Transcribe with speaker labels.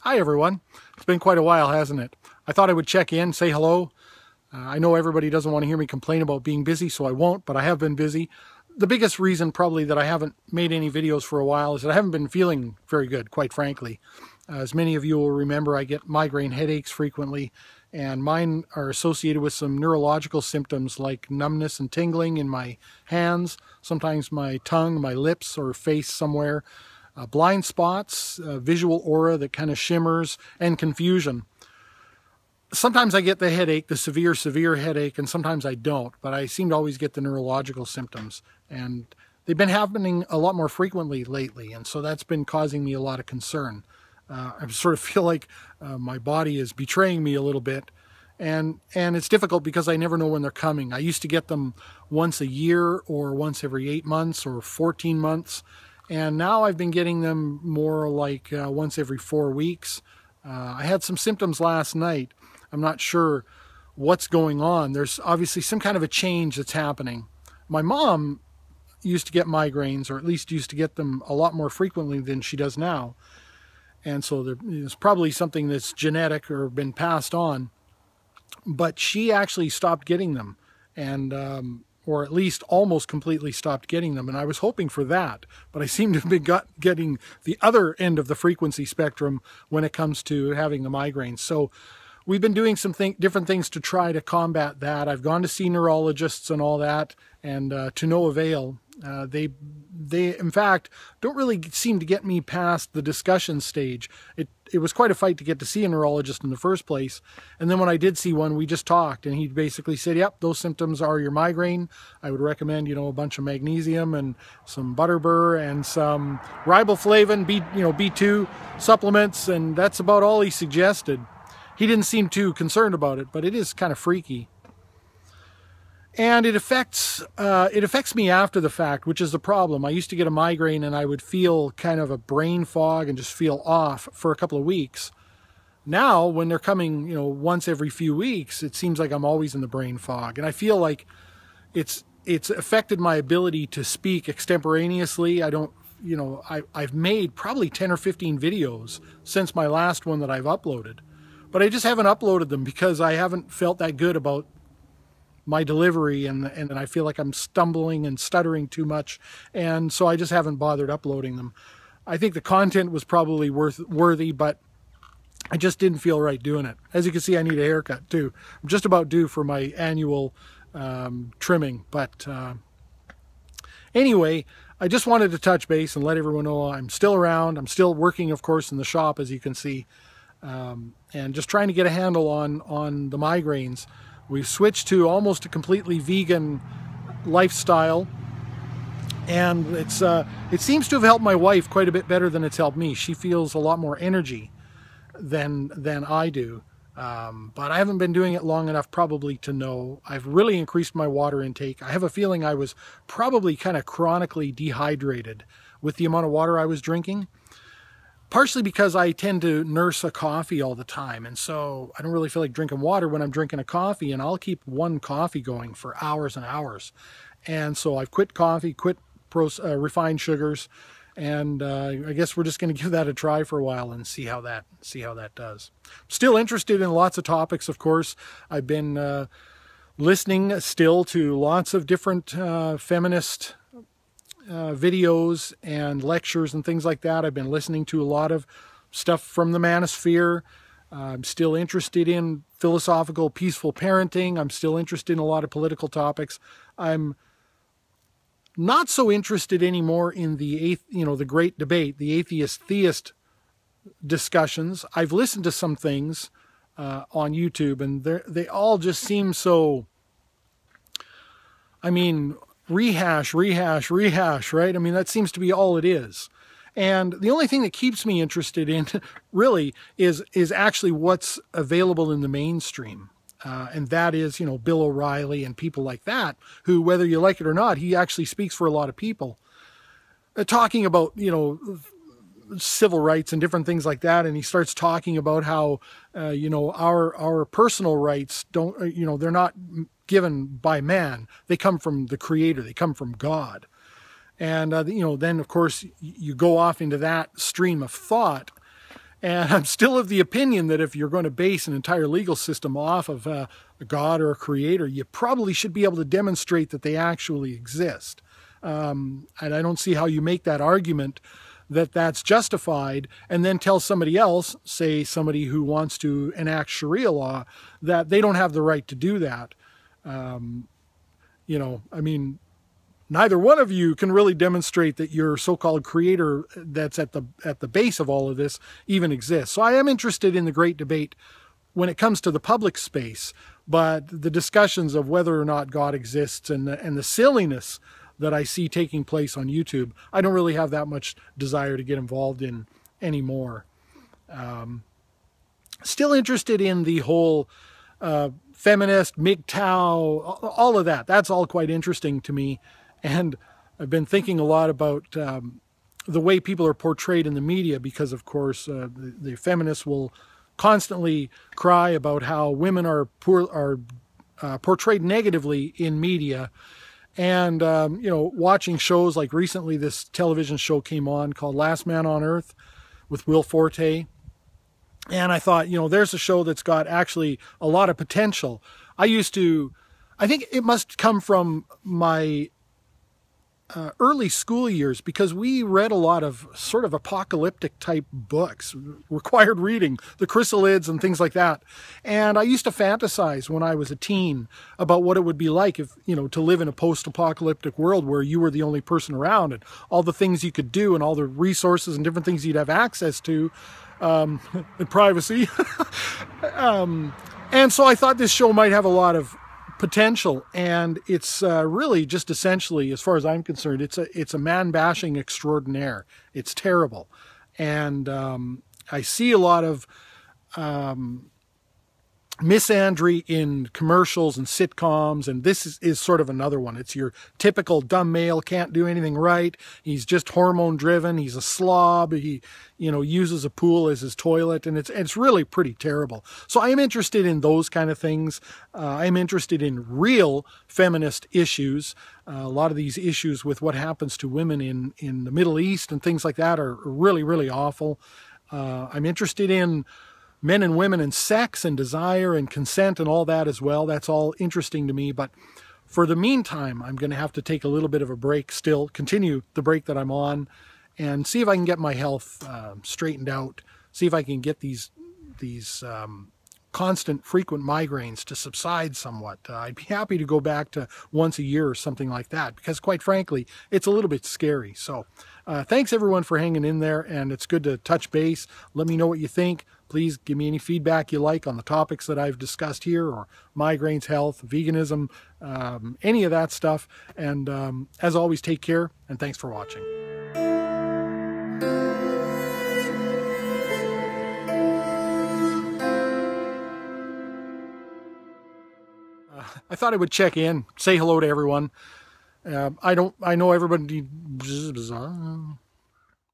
Speaker 1: Hi everyone. It's been quite a while, hasn't it? I thought I would check in, say hello. I know everybody doesn't want to hear me complain about being busy, so I won't, but I have been busy. The biggest reason probably that I haven't made any videos for a while is that I haven't been feeling very good, quite frankly. As many of you will remember, I get migraine headaches frequently, and mine are associated with some neurological symptoms like numbness and tingling in my hands, sometimes my tongue, my lips, or face somewhere. Blind spots, visual aura that kind of shimmers, and confusion. Sometimes I get the headache, the severe headache, and sometimes I don't, but I seem to always get the neurological symptoms. And they've been happening a lot more frequently lately, and so that's been causing me a lot of concern. I sort of feel like my body is betraying me a little bit, and it's difficult because I never know when they're coming. I used to get them once a year or once every 8 months or 14 months. And now I've been getting them more like once every 4 weeks. I had some symptoms last night. I'm not sure what's going on. There's obviously some kind of a change that's happening. My mom used to get migraines, or at least used to get them a lot more frequently than she does now. And so there's probably something that's genetic or been passed on. But she actually stopped getting them, and or at least almost completely stopped getting them. And I was hoping for that, but I seem to have been getting the other end of the frequency spectrum when it comes to having the migraines. So we've been doing some different things to try to combat that. I've gone to see neurologists and all that, and to no avail. They in fact don't really seem to get me past the discussion stage. It was quite a fight to get to see a neurologist in the first place. And then when I did see one, we just talked, and he basically said, yep, those symptoms are your migraine. I would recommend, a bunch of magnesium and some butterbur and some riboflavin, B2 supplements, and that's about all he suggested. He didn't seem too concerned about it, but it is kind of freaky. And it affects me after the fact, which is the problem. I used to get a migraine and I would feel kind of a brain fog and just feel off for a couple of weeks. Now, when they're coming, once every few weeks, it seems like I'm always in the brain fog. And I feel like it's affected my ability to speak extemporaneously. I've made probably 10 or 15 videos since my last one that I've uploaded. But I just haven't uploaded them because I haven't felt that good about my delivery, and I feel like I'm stumbling and stuttering too much, and so I just haven't bothered uploading them. I think the content was probably worthy, but I just didn't feel right doing it. As you can see, I need a haircut too. I'm just about due for my annual trimming, but anyway, I just wanted to touch base and let everyone know I'm still around. I'm still working, of course, in the shop, as you can see, and just trying to get a handle on the migraines. We've switched to almost a completely vegan lifestyle, and it seems to have helped my wife quite a bit better than it's helped me. She feels a lot more energy than I do, but I haven't been doing it long enough probably to know. I've really increased my water intake. I have a feeling I was probably kind of chronically dehydrated with the amount of water I was drinking. Partially because I tend to nurse a coffee all the time, and so I don't really feel like drinking water when I'm drinking a coffee, and I'll keep one coffee going for hours and hours. And so I've quit coffee, quit refined sugars, and I guess we're just going to give that a try for a while and see how that does. Still interested in lots of topics, of course. I've been listening still to lots of different feminist videos and lectures and things like that. I've been listening to a lot of stuff from the manosphere. I'm still interested in philosophical, peaceful parenting. I'm still interested in a lot of political topics. I'm not so interested anymore in the great debate, the atheist-theist discussions. I've listened to some things on YouTube, and they all just seem so, rehash, right? I mean, that seems to be all it is. And the only thing that keeps me interested in really is actually what's available in the mainstream. And that is, Bill O'Reilly and people like that, who, whether you like it or not, he actually speaks for a lot of people. Talking about, civil rights and different things like that. And he starts talking about how, our personal rights don't, they're not given by man. They come from the Creator. They come from God. And, then, of course, you go off into that stream of thought, And I'm still of the opinion that if you're going to base an entire legal system off of a God or a creator, you probably should be able to demonstrate that they actually exist. And I don't see how you make that argument that that's justified and then tell somebody else, say somebody who wants to enact Sharia law, that they don't have the right to do that. You know, I mean, neither one of you can really demonstrate that your so-called creator that's at the base of all of this even exists. So I am interested in the great debate when it comes to the public space, but the discussions of whether or not God exists and the silliness that I see taking place on YouTube, I don't really have that much desire to get involved in anymore. Still interested in the whole feminist, MGTOW, all of that. That's all quite interesting to me. And I've been thinking a lot about the way people are portrayed in the media because, of course, the feminists will constantly cry about how women are portrayed negatively in media. And, you know, watching shows like recently this television show came on called Last Man on Earth with Will Forte. And I thought, you know, there's a show that's got actually a lot of potential. I think it must come from my early school years because we read a lot of sort of apocalyptic type books, required reading, the chrysalids and things like that. And I used to fantasize when I was a teen about what it would be like if, you know, to live in a post-apocalyptic world where you were the only person around and all the things you could do and all the resources and different things you'd have access to, and privacy. And so I thought this show might have a lot of potential, and it's really just essentially, as far as I'm concerned, it's a man-bashing extraordinaire. It's terrible, and I see a lot of misandry in commercials and sitcoms, and this is sort of another one. It's your typical dumb male, can't do anything right. He's just hormone driven. He's a slob. He, you know, uses a pool as his toilet, and it's really pretty terrible. So I am interested in those kind of things. I'm interested in real feminist issues. A lot of these issues with what happens to women in the Middle East and things like that are really, really awful. I'm interested in men and women and sex and desire and consent and all that as well. That's all interesting to me. But for the meantime, I'm going to have to take a little bit of a break still, continue the break that I'm on, and see if I can get my health straightened out, see if I can get these constant, frequent migraines to subside somewhat. I'd be happy to go back to once a year or something like that, because quite frankly, it's a little bit scary. So thanks everyone for hanging in there, and it's good to touch base. Let me know what you think. Please give me any feedback you like on the topics that I've discussed here, or migraines, health, veganism, any of that stuff. And as always, take care, and thanks for watching. I thought I would check in, say hello to everyone. I know everybody.